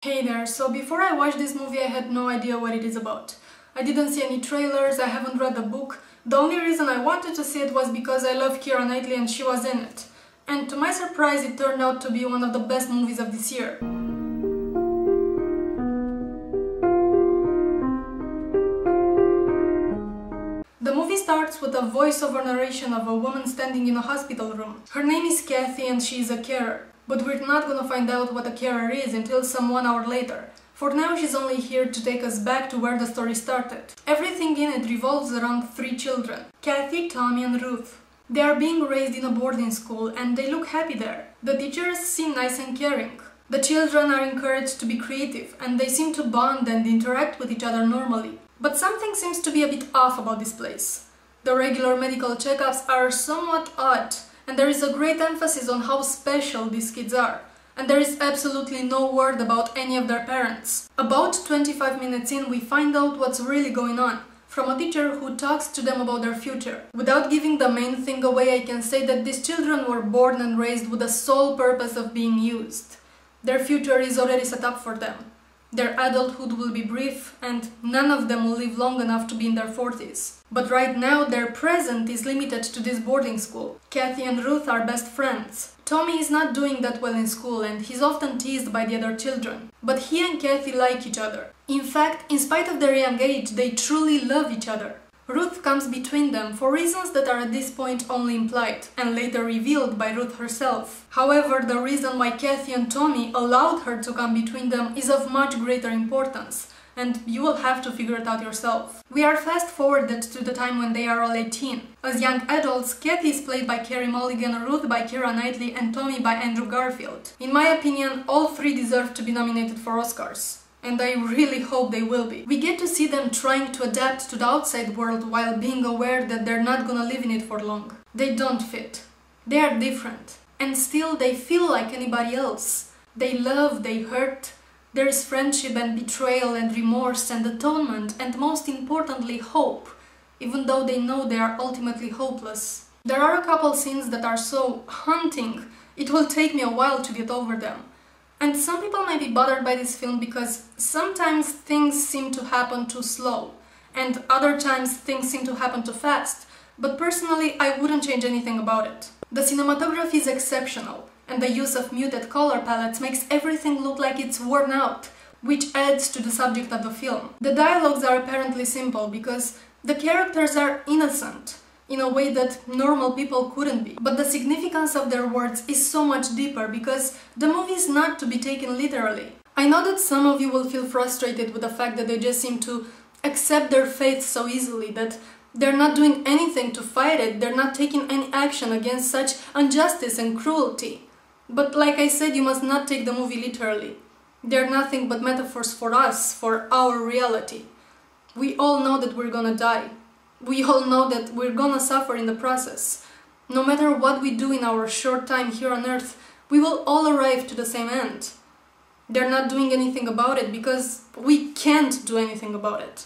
Hey there, so before I watched this movie I had no idea what it is about. I didn't see any trailers, I haven't read the book. The only reason I wanted to see it was because I love Keira Knightley and she was in it. And to my surprise it turned out to be one of the best movies of this year. The movie starts with a voiceover narration of a woman standing in a hospital room. Her name is Kathy and she is a carer. But we're not gonna find out what a carer is until some 1 hour later. For now she's only here to take us back to where the story started. Everything in it revolves around 3 children: Kathy, Tommy and Ruth. They are being raised in a boarding school and they look happy there. The teachers seem nice and caring. The children are encouraged to be creative and they seem to bond and interact with each other normally. But something seems to be a bit off about this place. The regular medical checkups are somewhat odd, and there is a great emphasis on how special these kids are. And there is absolutely no word about any of their parents. About 25 minutes in, we find out what's really going on, from a teacher who talks to them about their future. Without giving the main thing away, I can say that these children were born and raised with the sole purpose of being used. Their future is already set up for them. Their adulthood will be brief, and none of them will live long enough to be in their 40s. But right now, their present is limited to this boarding school. Kathy and Ruth are best friends. Tommy is not doing that well in school, and he's often teased by the other children. But he and Kathy like each other. In fact, in spite of their young age, they truly love each other. Ruth comes between them for reasons that are at this point only implied, and later revealed by Ruth herself. However, the reason why Kathy and Tommy allowed her to come between them is of much greater importance, and you will have to figure it out yourself. We are fast forwarded to the time when they are all 18. As young adults, Kathy is played by Carey Mulligan, Ruth by Keira Knightley and Tommy by Andrew Garfield. In my opinion, all 3 deserve to be nominated for Oscars. And I really hope they will be. We get to see them trying to adapt to the outside world while being aware that they're not gonna live in it for long. They don't fit. They are different. And still they feel like anybody else. They love, they hurt. There is friendship and betrayal and remorse and atonement and most importantly hope, even though they know they are ultimately hopeless. There are a couple scenes that are so haunting, it will take me a while to get over them. And some people may be bothered by this film because sometimes things seem to happen too slow, and other times things seem to happen too fast, but personally I wouldn't change anything about it. The cinematography is exceptional, and the use of muted color palettes makes everything look like it's worn out, which adds to the subject of the film. The dialogues are apparently simple because the characters are innocent, in a way that normal people couldn't be. But the significance of their words is so much deeper because the movie is not to be taken literally. I know that some of you will feel frustrated with the fact that they just seem to accept their fate so easily, that they're not doing anything to fight it, they're not taking any action against such injustice and cruelty. But like I said, you must not take the movie literally. They're nothing but metaphors for us, for our reality. We all know that we're gonna die. We all know that we're gonna suffer in the process. No matter what we do in our short time here on Earth, we will all arrive to the same end. They're not doing anything about it because we can't do anything about it.